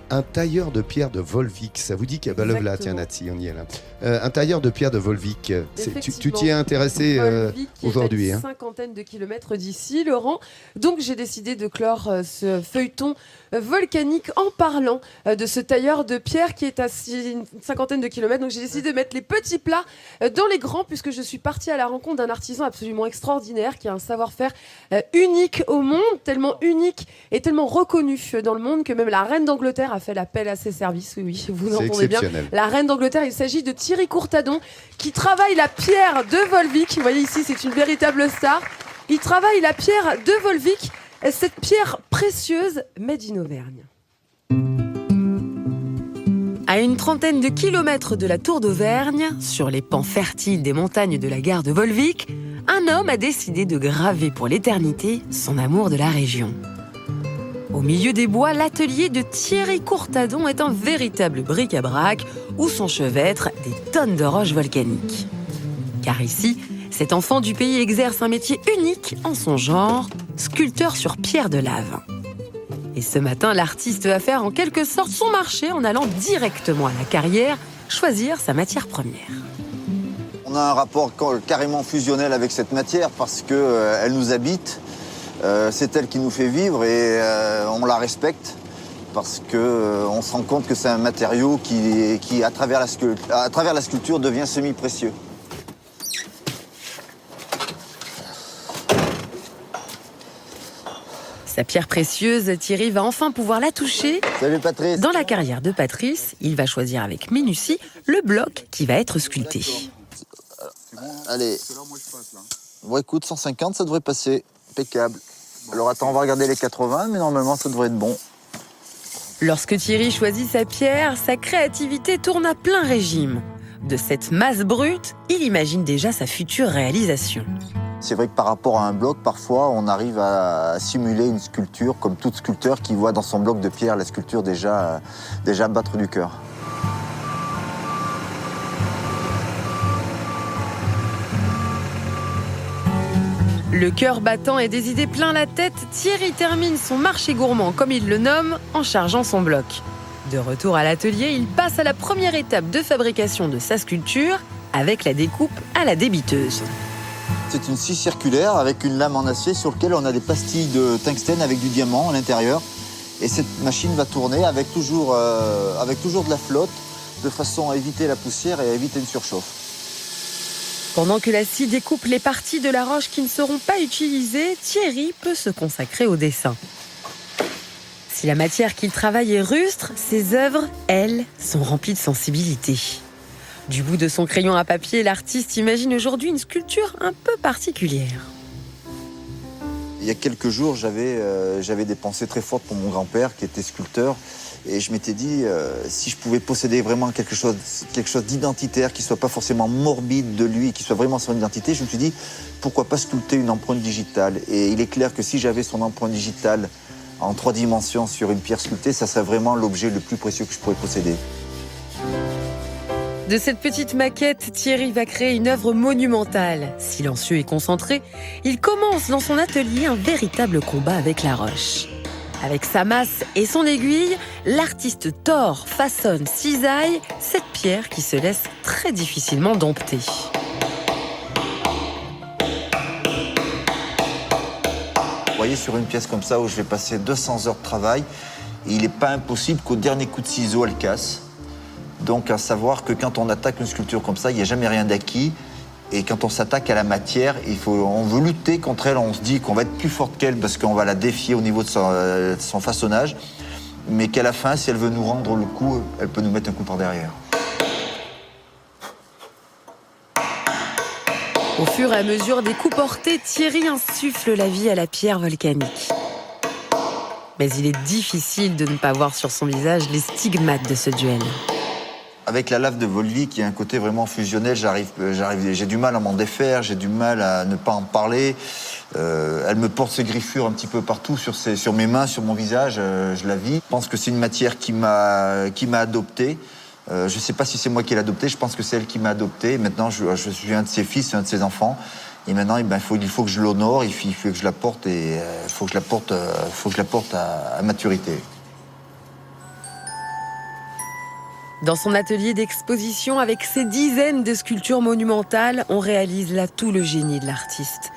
Un tailleur de pierre de Volvic, ça vous dit qu'il y a là, tiens Nathalie, on y est là. Un tailleur de pierre de Volvic, tu t'y es intéressé aujourd'hui. Une cinquantaine de kilomètres d'ici, Laurent. Donc j'ai décidé de clore ce feuilleton volcanique en parlant de ce tailleur de pierre qui est à une cinquantaine de kilomètres. Donc j'ai décidé de mettre les petits plats dans les grands, puisque je suis partie à la rencontre d'un artisan absolument extraordinaire qui a un savoir-faire unique au monde, tellement unique et tellement reconnu dans le monde que même la reine d'Angleterre a fait l'appel à ses services. Oui, vous entendez bien. La reine d'Angleterre, il s'agit de Thierry Courtadon qui travaille la pierre de Volvic. Vous voyez ici, c'est une véritable star. Il travaille la pierre de Volvic, cette pierre précieuse made in Auvergne. À une trentaine de kilomètres de la Tour d'Auvergne, sur les pans fertiles des montagnes de la gare de Volvic, un homme a décidé de graver pour l'éternité son amour de la région. Au milieu des bois, l'atelier de Thierry Courtadon est un véritable bric-à-brac où s'enchevêtrent des tonnes de roches volcaniques. Car ici, cet enfant du pays exerce un métier unique en son genre, sculpteur sur pierre de lave. Et ce matin, l'artiste va faire en quelque sorte son marché en allant directement à la carrière choisir sa matière première. On a un rapport carrément fusionnel avec cette matière parce qu'elle nous habite. C'est elle qui nous fait vivre et on la respecte parce qu'on se rend compte que c'est un matériau qui à travers la sculpture, devient semi-précieux. Sa pierre précieuse, Thierry va enfin pouvoir la toucher. Salut Patrice. Dans la carrière de Patrice, il va choisir avec minutie le bloc qui va être sculpté. Allez. Bon écoute, 150, ça devrait passer. Impeccable. Alors attends, on va regarder les 80, mais normalement ça devrait être bon. Lorsque Thierry choisit sa pierre, sa créativité tourne à plein régime. De cette masse brute, il imagine déjà sa future réalisation. C'est vrai que par rapport à un bloc, parfois, on arrive à simuler une sculpture, comme tout sculpteur qui voit dans son bloc de pierre la sculpture déjà battre du cœur. Le cœur battant et des idées plein la tête, Thierry termine son marché gourmand, comme il le nomme, en chargeant son bloc. De retour à l'atelier, il passe à la première étape de fabrication de sa sculpture, avec la découpe à la débiteuse. C'est une scie circulaire avec une lame en acier sur laquelle on a des pastilles de tungstène avec du diamant à l'intérieur. Et cette machine va tourner avec toujours de la flotte, de façon à éviter la poussière et à éviter une surchauffe. Pendant que la scie découpe les parties de la roche qui ne seront pas utilisées, Thierry peut se consacrer au dessin. Si la matière qu'il travaille est rustre, ses œuvres, elles, sont remplies de sensibilité. Du bout de son crayon à papier, l'artiste imagine aujourd'hui une sculpture un peu particulière. Il y a quelques jours, j'avais des pensées très fortes pour mon grand-père qui était sculpteur. Et je m'étais dit, si je pouvais posséder vraiment quelque chose d'identitaire, qui ne soit pas forcément morbide de lui, qui soit vraiment son identité, je me suis dit, pourquoi pas sculpter une empreinte digitale. Et il est clair que si j'avais son empreinte digitale en 3 dimensions sur une pierre sculptée, ça serait vraiment l'objet le plus précieux que je pourrais posséder. De cette petite maquette, Thierry va créer une œuvre monumentale. Silencieux et concentré, il commence dans son atelier un véritable combat avec la roche. Avec sa masse et son aiguille, l'artiste tord, façonne, cisaille cette pierre qui se laisse très difficilement dompter. Vous voyez, sur une pièce comme ça où je vais passer 200 heures de travail, il n'est pas impossible qu'au dernier coup de ciseau, elle casse. Donc à savoir que quand on attaque une sculpture comme ça, il n'y a jamais rien d'acquis. Et quand on s'attaque à la matière, on veut lutter contre elle, on se dit qu'on va être plus forte qu'elle parce qu'on va la défier au niveau de son façonnage. Mais qu'à la fin, si elle veut nous rendre le coup, elle peut nous mettre un coup par derrière. Au fur et à mesure des coups portés, Thierry insuffle la vie à la pierre volcanique. Mais il est difficile de ne pas voir sur son visage les stigmates de ce duel. Avec la lave de Volvic, il y a un côté vraiment fusionnel. J'ai du mal à m'en défaire, j'ai du mal à ne pas en parler. Elle me porte ses griffures un petit peu partout, sur mes mains, sur mon visage. Je la vis. Je pense que c'est une matière qui m'a adopté. Je ne sais pas si c'est moi qui l'ai adopté. Je pense que c'est elle qui m'a adopté. Maintenant, je suis un de ses fils, un de ses enfants. Et maintenant, il faut que je l'honore. Il faut que je la porte et faut que je la porte à maturité. Dans son atelier d'exposition, avec ses dizaines de sculptures monumentales, on réalise là tout le génie de l'artiste.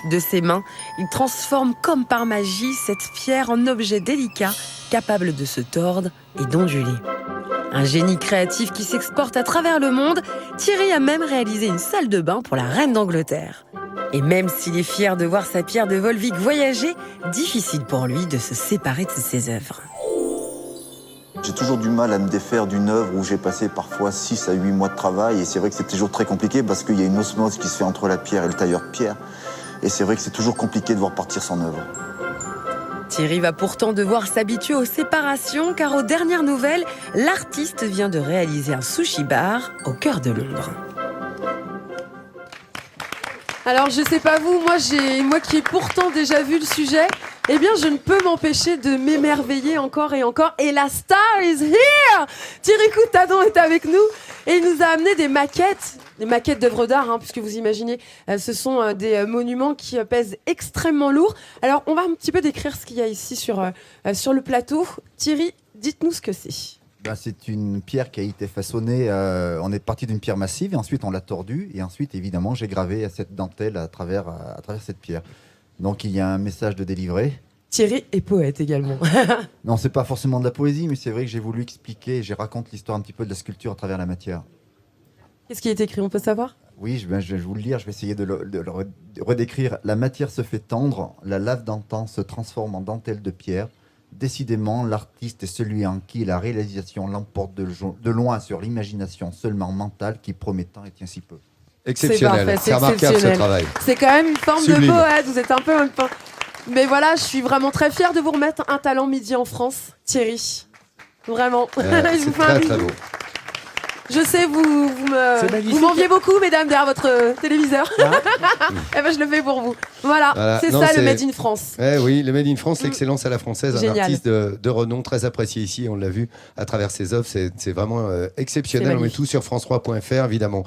De ses mains, il transforme comme par magie cette pierre en objet délicat, capable de se tordre et d'onduler. Un génie créatif qui s'exporte à travers le monde, Thierry a même réalisé une salle de bain pour la reine d'Angleterre. Et même s'il est fier de voir sa pierre de Volvic voyager, difficile pour lui de se séparer de ses œuvres. J'ai toujours du mal à me défaire d'une œuvre où j'ai passé parfois 6 à 8 mois de travail. Et c'est vrai que c'est toujours très compliqué parce qu'il y a une osmose qui se fait entre la pierre et le tailleur de pierre. Et c'est vrai que c'est toujours compliqué de voir partir son œuvre. Thierry va pourtant devoir s'habituer aux séparations car aux dernières nouvelles, l'artiste vient de réaliser un sushi bar au cœur de Londres. Alors je sais pas vous, moi qui ai pourtant déjà vu le sujet, eh bien je ne peux m'empêcher de m'émerveiller encore et encore. Et la star is here! Thierry Coutadon est avec nous et il nous a amené des maquettes d'œuvres d'art, hein, puisque vous imaginez, ce sont des monuments qui pèsent extrêmement lourd. Alors on va un petit peu décrire ce qu'il y a ici sur le plateau. Thierry, dites-nous ce que c'est. C'est une pierre qui a été façonnée, on est parti d'une pierre massive et ensuite on l'a tordue et ensuite évidemment j'ai gravé cette dentelle à travers cette pierre. Donc il y a un message de délivré. Thierry est poète également. Non, c'est pas forcément de la poésie, mais c'est vrai que j'ai voulu expliquer, je raconte l'histoire un petit peu de la sculpture à travers la matière. Qu'est-ce qui est écrit, on peut savoir ? Oui, je vais vous le lire, je vais essayer de le redécrire. La matière se fait tendre, la lave d'antan se transforme en dentelle de pierre. Décidément, l'artiste est celui en qui la réalisation l'emporte de loin sur l'imagination seulement mentale qui promet tant et tient si peu. Exceptionnel, c'est remarquable ce travail. C'est quand même une forme Sublime. de poète, vous êtes un peu... Mais voilà, je suis vraiment très fière de vous remettre un talent midi en France, Thierry. Vraiment. Je C'est vous fais un très bisou. beau. Je sais, vous m'enviez beaucoup, mesdames, derrière votre téléviseur. Eh ben, je le fais pour vous. Voilà. C'est ça le Made in France. Oui, le Made in France, l'excellence à la française. Génial. Un artiste de renom, très apprécié ici, on l'a vu à travers ses œuvres. C'est vraiment exceptionnel. On met tout sur France3.fr, évidemment.